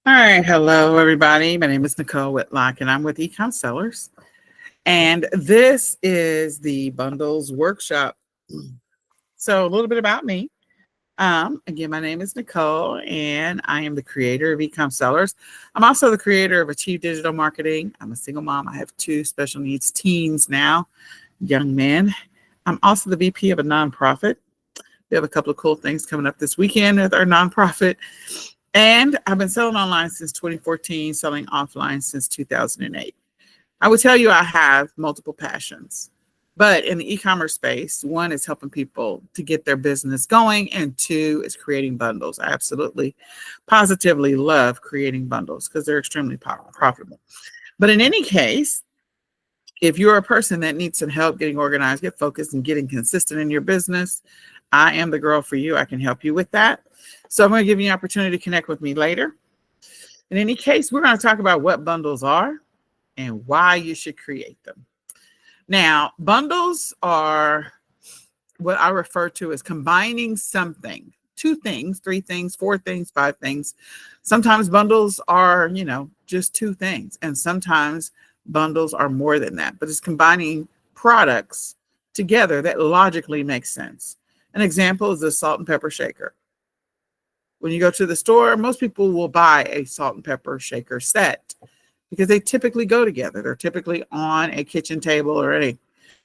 All right. Hello, everybody. My name is Nicole Whitlock, and I'm with eCom Sellers. And this is the bundles workshop. So, a little bit about me. Again, my name is Nicole, and I am the creator of eCom Sellers. I'm also the creator of Achieve Digital Marketing. I'm a single mom. I have two special needs teens now, young men. I'm also the VP of a nonprofit. We have a couple of cool things coming up this weekend with our nonprofit. And I've been selling online since 2014, selling offline since 2008. I would tell you I have multiple passions, but in the e-commerce space, one is helping people to get their business going, and two is creating bundles. I absolutely, positively love creating bundles because they're extremely profitable. But in any case, if you're a person that needs some help getting organized, get focused, and getting consistent in your business, I am the girl for you. I can help you with that. So I'm going to give you an opportunity to connect with me later. In any case, we're going to talk about what bundles are and why you should create them. Now, bundles are what I refer to as combining something, two things, three things, four things, five things. Sometimes bundles are, just two things. And sometimes bundles are more than that, but it's combining products together that logically makes sense. An example is the salt and pepper shaker. When you go to the store, most people will buy a salt and pepper shaker set because they typically go together. They're typically on a kitchen table or in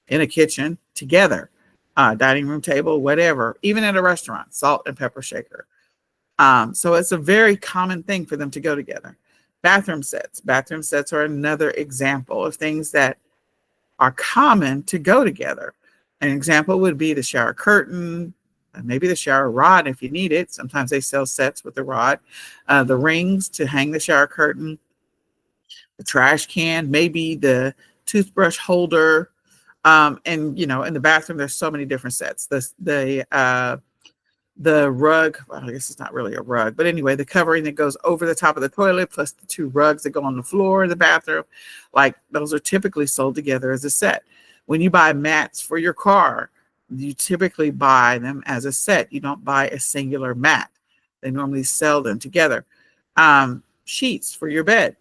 a kitchen together, dining room table, whatever, even at a restaurant, salt and pepper shaker. So it's a very common thing for them to go together. Bathroom sets. Bathroom sets are another example of things that are common to go together. An example would be the shower curtain, maybe the shower rod if you need it. Sometimes they sell sets with the rod, the rings to hang the shower curtain, the trash can, maybe the toothbrush holder. And in the bathroom, there's so many different sets. The rug, well, I guess it's not really a rug, but anyway, the covering that goes over the top of the toilet, plus the two rugs that go on the floor in the bathroom, like those are typically sold together as a set. When you buy mats for your car, you typically buy them as a set. You don't buy a singular mat. They normally sell them together. Sheets for your bed.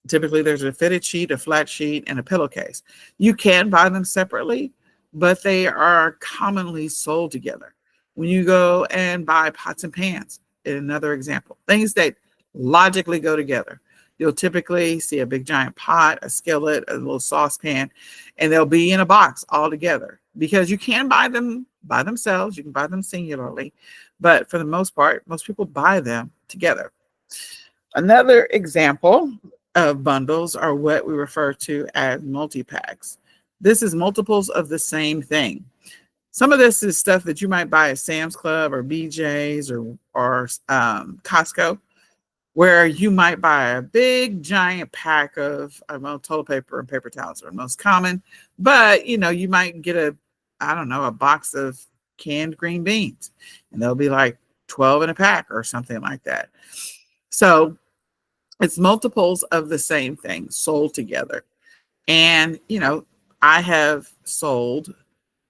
Typically, there's a fitted sheet, a flat sheet, and a pillowcase. You can buy them separately, but they are commonly sold together. When you go and buy pots and pans, another example, things that logically go together. You'll typically see a big giant pot, a skillet, a little saucepan, and they'll be in a box all together because you can buy them by themselves. You can buy them singularly, but for the most part, most people buy them together. Another example of bundles are what we refer to as multi-packs. This is multiples of the same thing. Some of this is stuff that you might buy at Sam's Club or BJ's or Costco, where you might buy a big giant pack of toilet paper and paper towels are most common, but you might get a box of canned green beans, and they'll be like 12 in a pack or something like that. So it's multiples of the same thing sold together. And I have sold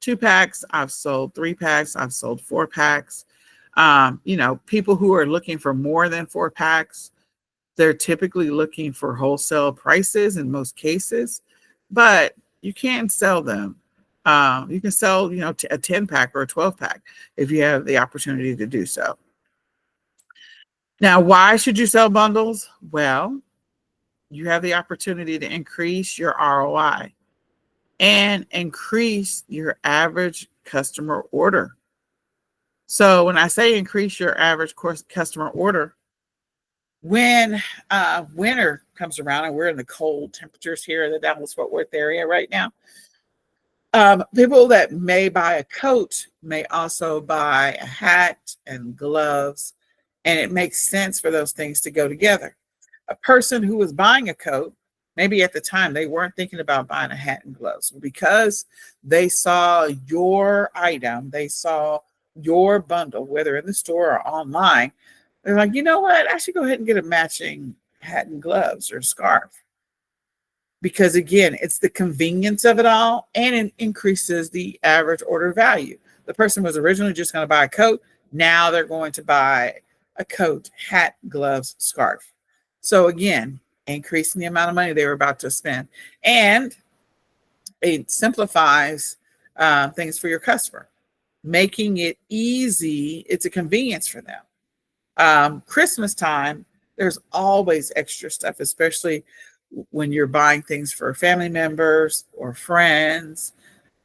2-packs, I've sold 3-packs, I've sold 4-packs. People who are looking for more than 4-packs, they're typically looking for wholesale prices in most cases, but you can sell them. You can sell, a 10-pack or a 12-pack if you have the opportunity to do so. Now, why should you sell bundles? Well, you have the opportunity to increase your ROI and increase your average customer order. So when I say increase your average customer order, when winter comes around and we're in the cold temperatures here in the Dallas-Fort Worth area right now, people that may buy a coat may also buy a hat and gloves, and it makes sense for those things to go together. A person who was buying a coat, maybe at the time they weren't thinking about buying a hat and gloves, because they saw your item, they saw your bundle, whether in the store or online. They're like, you know what? I should go ahead and get a matching hat and gloves or scarf. Because again, it's the convenience of it all, and it increases the average order value. The person was originally just going to buy a coat. Now they're going to buy a coat, hat, gloves, scarf. So again, increasing the amount of money they were about to spend. And it simplifies things for your customer, making it easy. It's a convenience for them. Christmas time, there's always extra stuff, especially when you're buying things for family members or friends.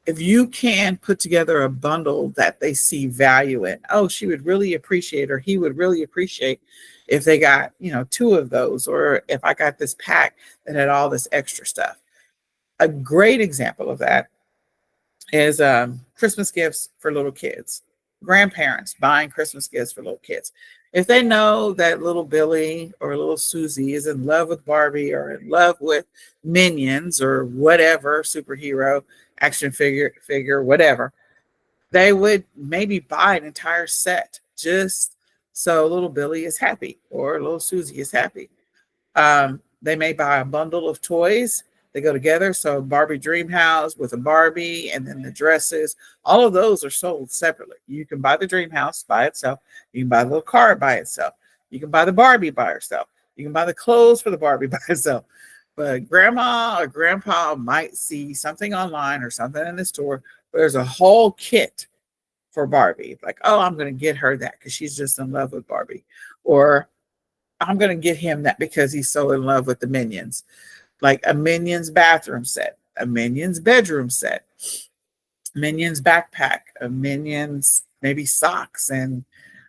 If you can put together a bundle that they see value in, oh, she would really appreciate, or he would really appreciate if they got, two of those, or if I got this pack that had all this extra stuff. A great example of that is Christmas gifts for little kids, grandparents buying Christmas gifts for little kids. If they know that little Billy or little Susie is in love with Barbie or in love with Minions or whatever superhero action figure, whatever, they would maybe buy an entire set just so little Billy is happy or little Susie is happy. They may buy a bundle of toys. They go together. So Barbie Dream House with a Barbie and then the dresses, all of those are sold separately. You can buy the Dream House by itself. You can buy the little car by itself. You can buy the Barbie by herself. You can buy the clothes for the Barbie by itself. But grandma or grandpa might see something online or something in the store where there's a whole kit for Barbie. Like, oh, I'm going to get her that because she's just in love with Barbie. Or I'm going to get him that because he's so in love with the Minions. Like a Minions bathroom set, a Minions bedroom set, Minions backpack, a Minions maybe socks and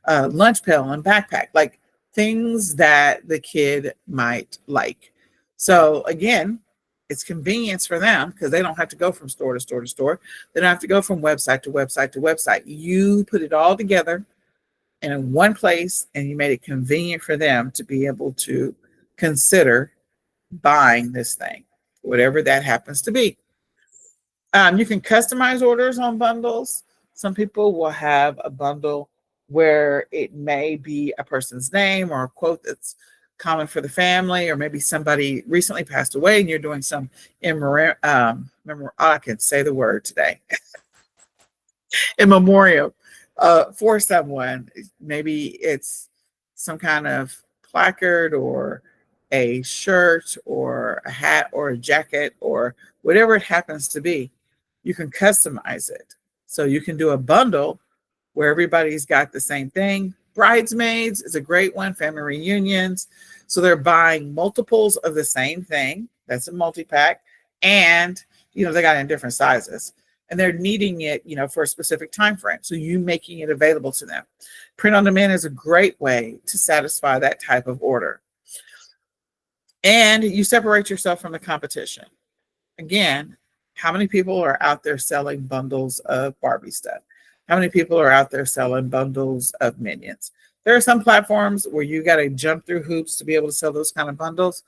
lunch pail and backpack, like things that the kid might like. So again, it's convenience for them because they don't have to go from store to store to store. They don't have to go from website to website to website. You put it all together in one place and you made it convenient for them to be able to consider buying this thing, whatever that happens to be. You can customize orders on bundles. Some people will have a bundle where it may be a person's name or a quote that's common for the family, or maybe somebody recently passed away and you're doing some I can say the word today, in memoriam for someone. Maybe it's some kind of placard or a shirt or a hat or a jacket or whatever it happens to be. You can customize it. So you can do a bundle where everybody's got the same thing. Bridesmaids is a great one, family reunions. So they're buying multiples of the same thing. That's a multi-pack. And, they got it in different sizes. And they're needing it, for a specific time frame. So you making it available to them. Print on demand is a great way to satisfy that type of order. And you separate yourself from the competition. Again, how many people are out there selling bundles of Barbie stuff? How many people are out there selling bundles of Minions? There are some platforms where you got to jump through hoops to be able to sell those kind of bundles,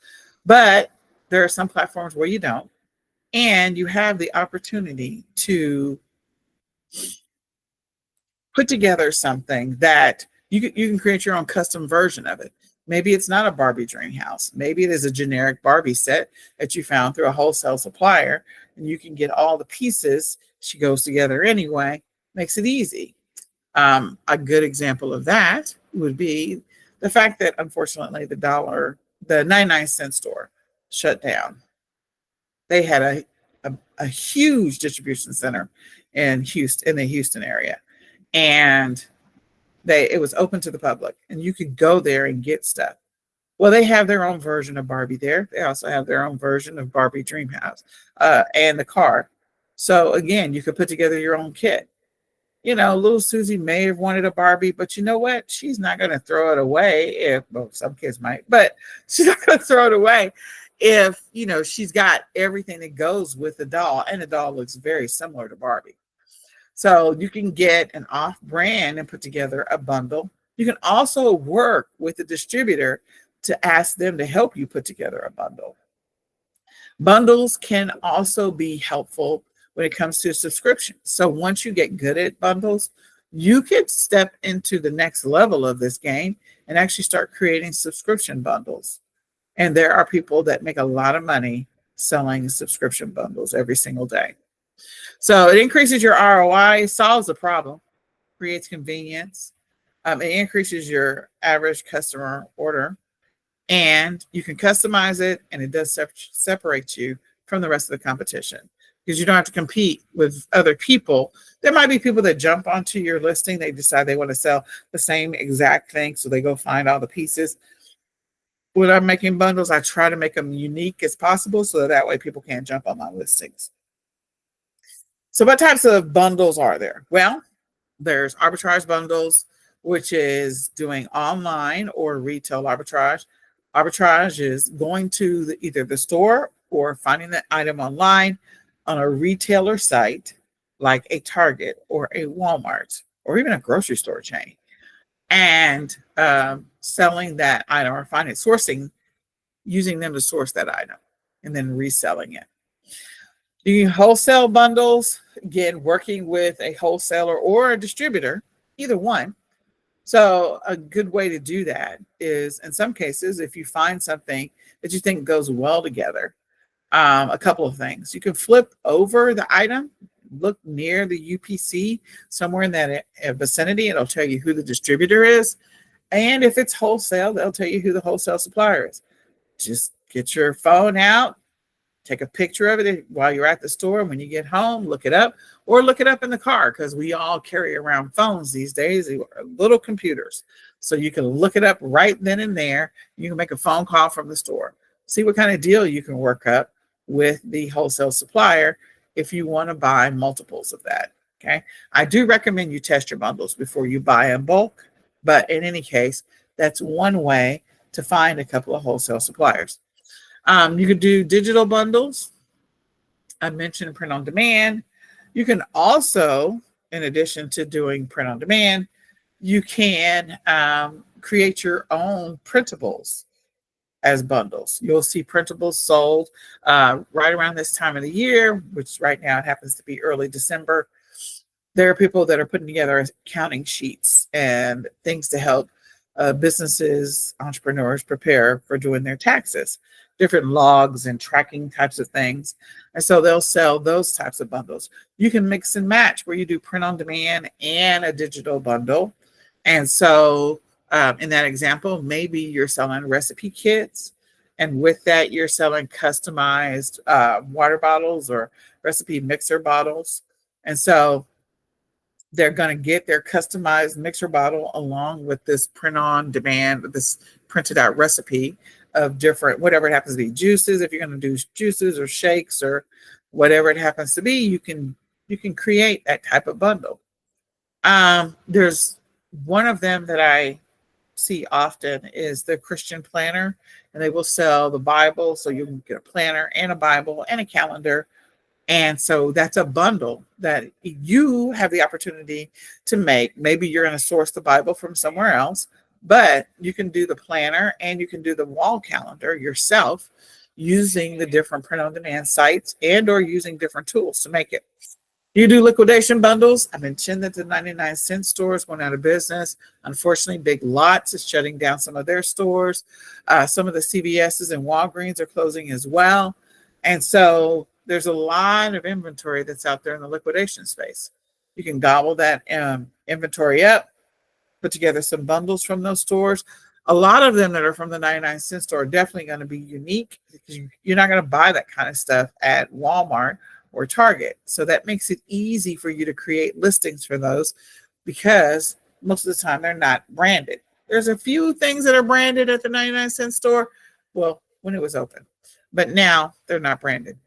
but there are some platforms where you don't. And you have the opportunity to put together something that you can create your own custom version of it. Maybe it's not a Barbie Dream House. Maybe it is a generic Barbie set that you found through a wholesale supplier, and you can get all the pieces. She goes together anyway. Makes it easy. A good example of that would be the fact that unfortunately the 99-cent store shut down. They had a huge distribution center in the Houston area, and it was open to the public, and you could go there and get stuff. Well, they have their own version of Barbie there. They also have their own version of Barbie Dream House and the car. So again, you could put together your own kit. Little Susie may have wanted a Barbie, but you know what? She's not going to throw it away some kids might, but she's not going to throw it away if, she's got everything that goes with the doll, and the doll looks very similar to Barbie. So you can get an off brand and put together a bundle. You can also work with the distributor to ask them to help you put together a bundle. Bundles can also be helpful when it comes to subscription. So once you get good at bundles, you could step into the next level of this game and actually start creating subscription bundles. And there are people that make a lot of money selling subscription bundles every single day. So it increases your ROI, solves the problem, creates convenience. It increases your average customer order, and you can customize it, and it does separate you from the rest of the competition because you don't have to compete with other people. There might be people that jump onto your listing. They decide they want to sell the same exact thing, so they go find all the pieces. When I'm making bundles, I try to make them unique as possible so that way people can't jump on my listings. So what types of bundles are there? Well, there's arbitrage bundles, which is doing online or retail arbitrage. Arbitrage is going to either the store or finding the item online on a retailer site like a Target or a Walmart or even a grocery store chain, and selling that item or using them to source that item and then reselling it. The wholesale bundles, again, working with a wholesaler or a distributor, either one. So a good way to do that is, in some cases, if you find something that you think goes well together, a couple of things. You can flip over the item, look near the UPC, somewhere in that vicinity. It'll tell you who the distributor is. And if it's wholesale, they'll tell you who the wholesale supplier is. Just get your phone out, take a picture of it while you're at the store. When you get home, look it up, or look it up in the car, because we all carry around phones these days, little computers. So you can look it up right then and there. You can make a phone call from the store. See what kind of deal you can work up with the wholesale supplier if you want to buy multiples of that. Okay. I do recommend you test your bundles before you buy in bulk. But in any case, that's one way to find a couple of wholesale suppliers. You could do digital bundles. I mentioned print on demand. You can also, in addition to doing print on demand, you can create your own printables as bundles. You'll see printables sold right around this time of the year, which right now it happens to be early December. There are people that are putting together accounting sheets and things to help businesses, entrepreneurs prepare for doing their taxes, different logs and tracking types of things. And so they'll sell those types of bundles. You can mix and match where you do print on demand and a digital bundle. And so in that example, maybe you're selling recipe kits, and with that, you're selling customized water bottles or recipe mixer bottles. And so they're going to get their customized mixer bottle along with this print on demand, this printed out recipe of different, whatever it happens to be, juices. If you're going to do juices or shakes or whatever it happens to be, you can create that type of bundle. There's one of them that I see often is the Christian planner, and they will sell the Bible. So you can get a planner and a Bible and a calendar. And so that's a bundle that you have the opportunity to make. Maybe you're going to source the Bible from somewhere else, but you can do the planner and you can do the wall calendar yourself using the different print on demand sites and or using different tools to make it. You do liquidation bundles. I mentioned that the 99-cent store is going out of business. Unfortunately, Big Lots is shutting down some of their stores. Some of the CVS's and Walgreens are closing as well. And so there's a lot of inventory that's out there in the liquidation space. You can gobble that inventory up, put together some bundles from those stores. A lot of them that are from the 99-cent store are definitely going to be unique because you're not going to buy that kind of stuff at Walmart or Target. So that makes it easy for you to create listings for those because most of the time they're not branded. There's a few things that are branded at the 99-cent store. Well, when it was open, but now they're not branded.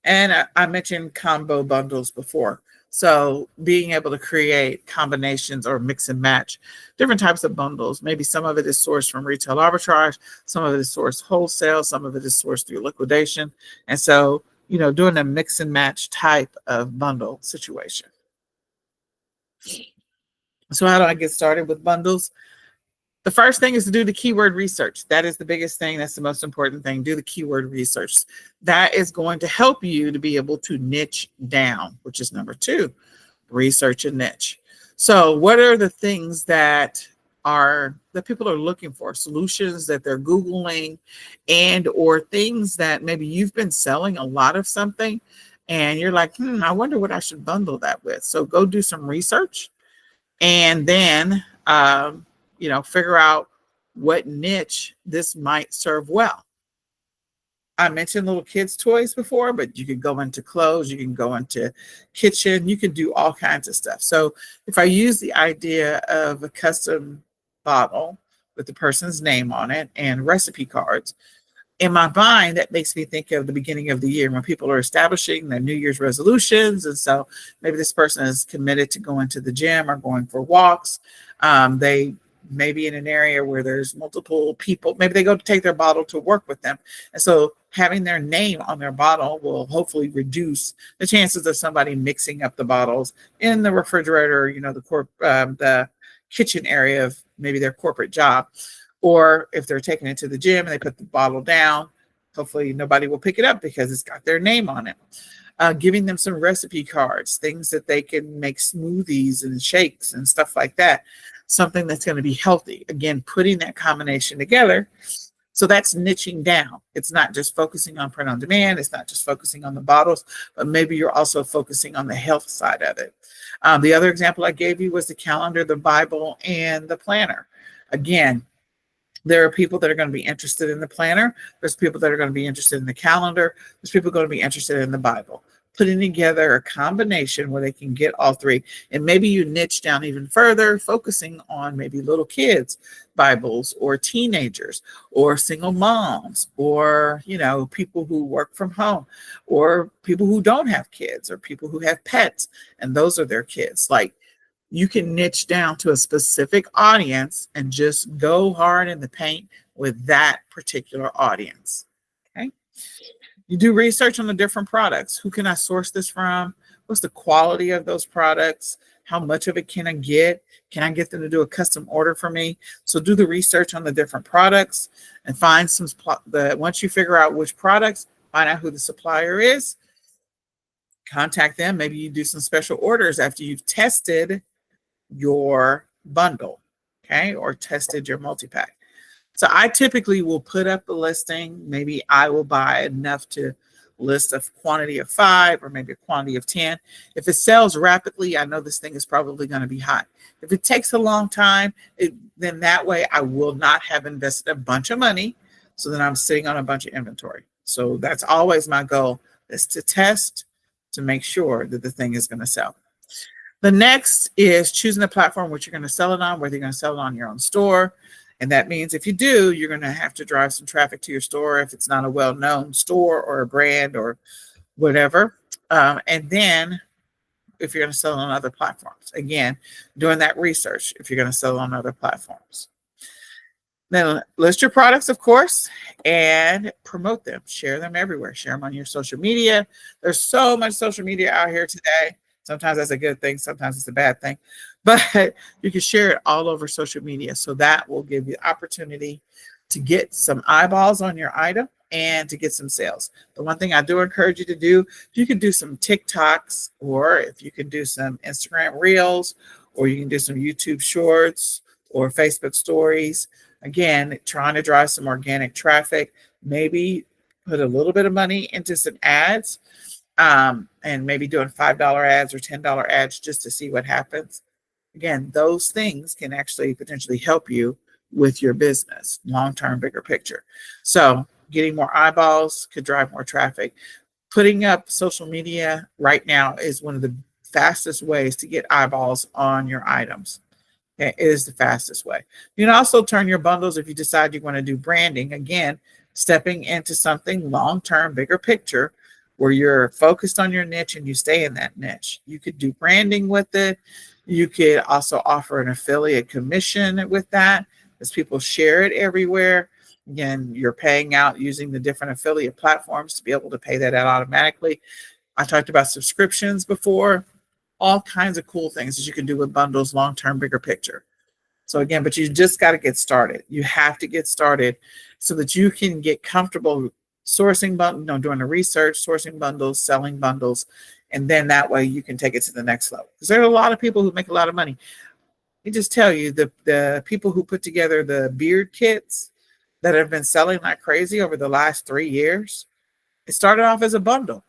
And I mentioned combo bundles before. So being able to create combinations or mix and match different types of bundles. Maybe some of it is sourced from retail arbitrage, some of it is sourced wholesale, some of it is sourced through liquidation. And so, doing a mix and match type of bundle situation. So how do I get started with bundles? The first thing is to do the keyword research. That is the biggest thing. That's the most important thing. Do the keyword research. That is going to help you to be able to niche down, which is number 2, research a niche. So what are the things that people are looking for, solutions that they're Googling, and or things that maybe you've been selling a lot of something and you're like, I wonder what I should bundle that with. So go do some research. And then um, figure out what niche this might serve well. I mentioned little kids' toys before, but you can go into clothes, you can go into kitchen, you can do all kinds of stuff. So if I use the idea of a custom bottle with the person's name on it and recipe cards, in my mind, that makes me think of the beginning of the year when people are establishing their New Year's resolutions. And so maybe this person is committed to going to the gym or going for walks. They may be in an area where there's multiple people. Maybe they go to take their bottle to work with them. And so having their name on their bottle will hopefully reduce the chances of somebody mixing up the bottles in the refrigerator, the kitchen area of maybe their corporate job. Or if they're taking it to the gym and they put the bottle down, hopefully nobody will pick it up because it's got their name on it. Giving them some recipe cards, things that they can make smoothies and shakes and stuff like that. Something that's going to be healthy. Again, putting that combination together. So that's niching down. It's not just focusing on print on demand. It's not just focusing on the bottles, but maybe you're also focusing on the health side of it. The other example I gave you was the calendar, the Bible, and the planner. Again, there are people that are going to be interested in the planner. There's people that are going to be interested in the calendar. There's people going to be interested in the Bible. Putting together a combination where they can get all three. And maybe you niche down even further, focusing on maybe little kids' Bibles or teenagers or single moms or, people who work from home or people who don't have kids or people who have pets and those are their kids. Like, you can niche down to a specific audience and just go hard in the paint with that particular audience. Okay. You do research on the different products. Who can I source this from? What's the quality of those products? How much of it can I get? Can I get them to do a custom order for me? So do the research on the different products and find once you figure out which products, find out who the supplier is, contact them. Maybe you do some special orders after you've tested your bundle, okay, or tested your multi-pack. So I typically will put up a listing. Maybe I will buy enough to list a quantity of 5 or maybe a quantity of 10. If it sells rapidly, I know this thing is probably going to be hot. If it takes a long time, then that way I will not have invested a bunch of money so then I'm sitting on a bunch of inventory. So that's always my goal, is to test to make sure that the thing is going to sell. The next is choosing the platform which you're going to sell it on, whether you're going to sell it on your own store. And that means if you do, you're going to have to drive some traffic to your store if it's not a well-known store or a brand or whatever. And then if you're going to sell it on other platforms, again, doing that research if you're going to sell it on other platforms. Then list your products, of course, and promote them. Share them everywhere. Share them on your social media. There's so much social media out here today. Sometimes that's a good thing. Sometimes it's a bad thing. But you can share it all over social media. So that will give you the opportunity to get some eyeballs on your item and to get some sales. The one thing I do encourage you to do, if you can do some TikToks or if you can do some Instagram Reels or you can do some YouTube Shorts or Facebook Stories, again, trying to drive some organic traffic, maybe put a little bit of money into some ads. And maybe doing $5 ads or $10 ads just to see what happens. Again, those things can actually potentially help you with your business, long-term, bigger picture. So getting more eyeballs could drive more traffic. Putting up social media right now is one of the fastest ways to get eyeballs on your items. Okay, it is the fastest way. You can also turn your bundles if you decide you want to do branding. Again, stepping into something long-term, bigger picture, where you're focused on your niche and you stay in that niche. You could do branding with it. You could also offer an affiliate commission with that as people share it everywhere. Again, you're paying out using the different affiliate platforms to be able to pay that out automatically. I talked about subscriptions before, all kinds of cool things that you can do with bundles, long-term, bigger picture. So again, but you just got to get started. You have to get started so that you can get comfortable sourcing bundles, doing the research, sourcing bundles, selling bundles, and then that way you can take it to the next level. Because there are a lot of people who make a lot of money. Let me just tell you, the people who put together the beard kits that have been selling like crazy over the last 3 years, it started off as a bundle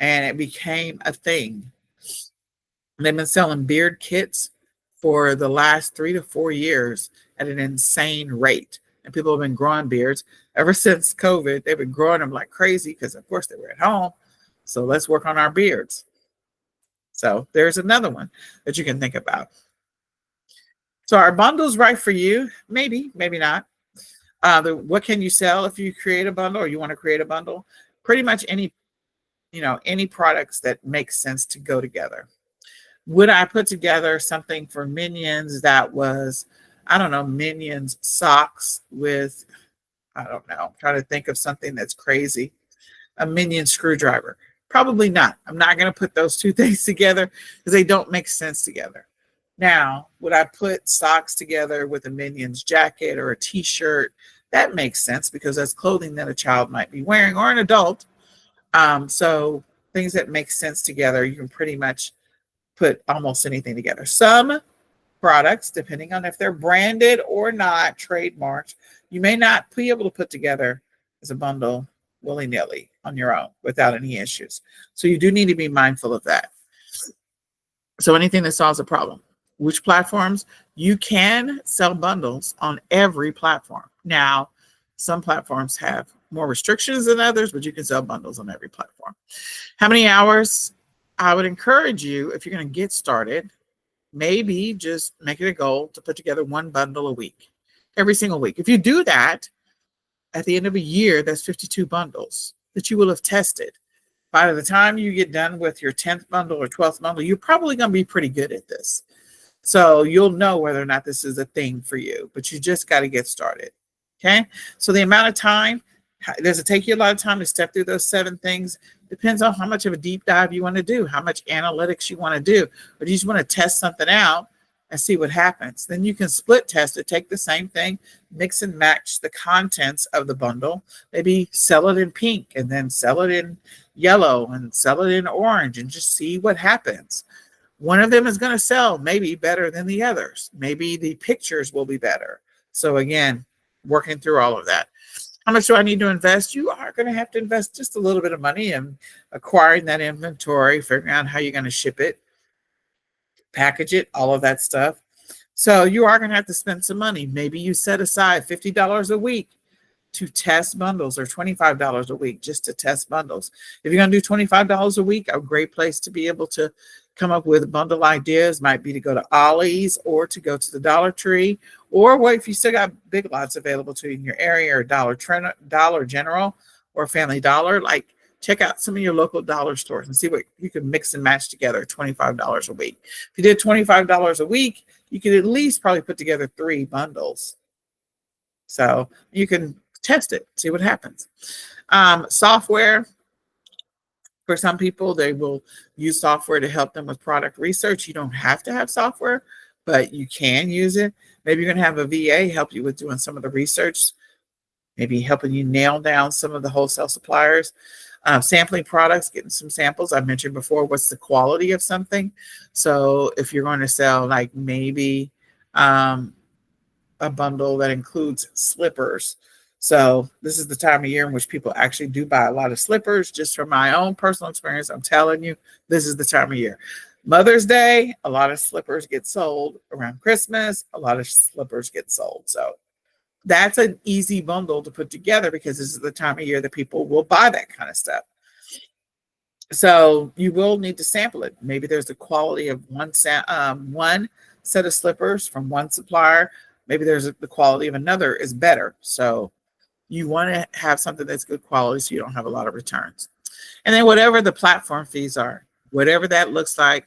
and it became a thing. They've been selling beard kits for the last 3 to 4 years at an insane rate. And people have been growing beards ever since COVID. They've been growing them like crazy because, of course, they were at home. So let's work on our beards. So there's another one that you can think about. So are bundles right for you? Maybe, maybe not. What can you sell if you create a bundle or you want to create a bundle? Pretty much any, any products that make sense to go together. Would I put together something for Minions that was, I don't know, Minions socks with, I don't know, I'm trying to think of something that's crazy. A Minion screwdriver. Probably not. I'm not going to put those two things together because they don't make sense together. Now, would I put socks together with a Minions jacket or a t-shirt? That makes sense because that's clothing that a child might be wearing or an adult. So things that make sense together, you can pretty much put almost anything together. Some products, depending on if they're branded or not, trademarked, you may not be able to put together as a bundle willy-nilly on your own without any issues. So you do need to be mindful of that. So anything that solves a problem. Which platforms? You can sell bundles on every platform. Now, some platforms have more restrictions than others, but you can sell bundles on every platform. How many hours? I would encourage you, if you're going to get started, maybe just make it a goal to put together one bundle a week, every single week. If you do that, at the end of a year, that's 52 bundles that you will have tested. By the time you get done with your 10th bundle or 12th bundle, you're probably going to be pretty good at this. So you'll know whether or not this is a thing for you, but you just got to get started. Okay. So the amount of time, does it take you a lot of time to step through those 7 things? Depends on how much of a deep dive you want to do, how much analytics you want to do, or do you just want to test something out and see what happens? Then you can split test it, take the same thing, mix and match the contents of the bundle, maybe sell it in pink and then sell it in yellow and sell it in orange and just see what happens. One of them is going to sell maybe better than the others. Maybe the pictures will be better. So again, working through all of that. How much do I need to invest? You are going to have to invest just a little bit of money in acquiring that inventory, figuring out how you're going to ship it, package it, all of that stuff. So you are going to have to spend some money. Maybe you set aside $50 a week to test bundles, or $25 a week just to test bundles. If you're going to do $25 a week, a great place to be able to come up with bundle ideas might be to go to Ollie's or to go to the Dollar Tree, or what if you still got Big Lots available to you in your area, or Dollar General or Family Dollar. Like, check out some of your local dollar stores and see what you can mix and match together. $25 a week. If you did $25 a week, you could at least probably put together 3 bundles. So you can test it, see what happens. Software. For some people, they will use software to help them with product research. You don't have to have software, but you can use it. Maybe you're going to have a VA help you with doing some of the research, maybe helping you nail down some of the wholesale suppliers. Sampling products, getting some samples. I mentioned before, what's the quality of something? So if you're going to sell like maybe a bundle that includes slippers. So this is the time of year in which people actually do buy a lot of slippers. Just from my own personal experience, I'm telling you, this is the time of year. Mother's Day, a lot of slippers get sold. Around Christmas, a lot of slippers get sold. So that's an easy bundle to put together because this is the time of year that people will buy that kind of stuff. So you will need to sample it. Maybe there's the quality of one set of slippers from one supplier. Maybe there's the quality of another is better. So you want to have something that's good quality so you don't have a lot of returns. And then whatever the platform fees are, whatever that looks like,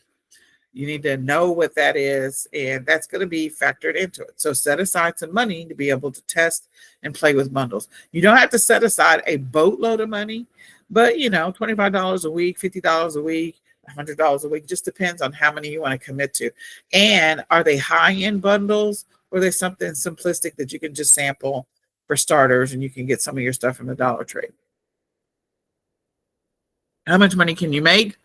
you need to know what that is, and that's going to be factored into it. So set aside some money to be able to test and play with bundles. You don't have to set aside a boatload of money, but $25 a week, $50 a week, $100 a week, just depends on how many you want to commit to. And are they high-end bundles, or are they something simplistic that you can just sample for starters and you can get some of your stuff from the Dollar Tree? How much money can you make?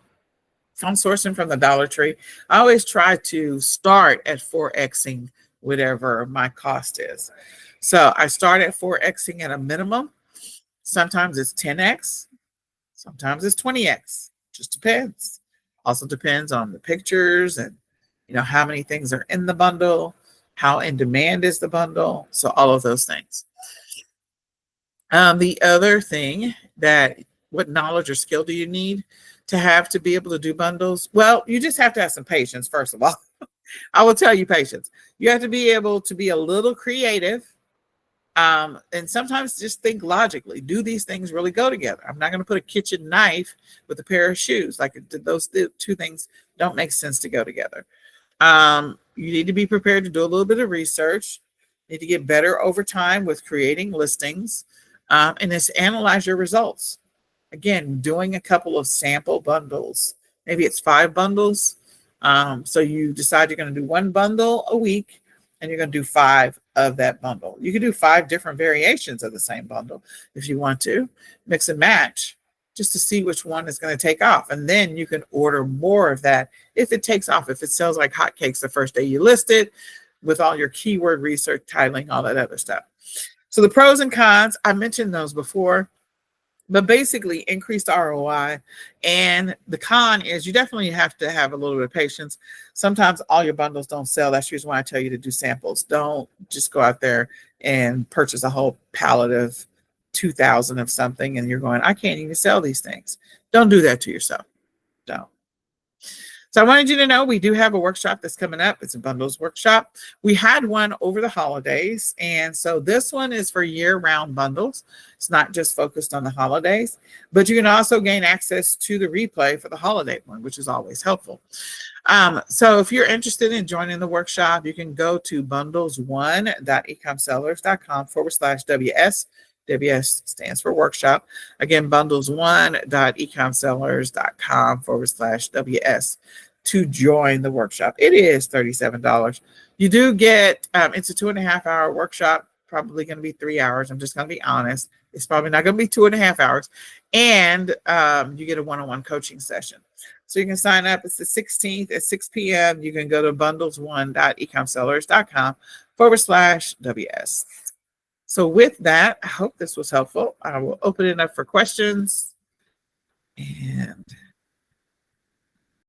If I'm sourcing from the Dollar Tree, I always try to start at 4xing whatever my cost is. So I start at 4xing at a minimum. Sometimes it's 10x, sometimes it's 20x. Just depends. Also depends on the pictures and how many things are in the bundle, how in demand is the bundle. So all of those things. The other thing that what knowledge or skill do you need to be able to do bundles? Well, you just have to have some patience, first of all. I will tell you patience. You have to be able to be a little creative. And sometimes just think logically. Do these things really go together? I'm not going to put a kitchen knife with a pair of shoes. Like those two things don't make sense to go together. You need to be prepared to do a little bit of research. You need to get better over time with creating listings, and just analyze your results. Again, doing a couple of sample bundles. Maybe it's 5 bundles. So you decide you're going to do 1 bundle a week, and you're going to do 5 of that bundle. You can do 5 different variations of the same bundle if you want to. Mix and match just to see which one is going to take off. And then you can order more of that if it takes off, if it sells like hotcakes the first day you list it, with all your keyword research, titling, all that other stuff. So the pros and cons, I mentioned those before, but basically increased ROI. And the con is you definitely have to have a little bit of patience. Sometimes all your bundles don't sell. That's the reason why I tell you to do samples. Don't just go out there and purchase a whole pallet of 2,000 of something and you're going, I can't even sell these things. Don't do that to yourself. Don't. So I wanted you to know we do have a workshop that's coming up. It's a bundles workshop. We had one over the holidays. And so this one is for year-round bundles. It's not just focused on the holidays, but you can also gain access to the replay for the holiday one, which is always helpful. So if you're interested in joining the workshop, you can go to bundles1.ecomsellers.com/WS. WS stands for workshop. Again, bundles1.ecomsellers.com/WS to join the workshop. It is $37. You do get, it's a 2.5-hour workshop, probably going to be 3 hours. I'm just going to be honest. It's probably not going to be 2.5 hours. And you get a one-on-one coaching session. So you can sign up. It's the 16th at 6 p.m. You can go to bundles1.ecomsellers.com/WS. So with that, I hope this was helpful. I will open it up for questions. And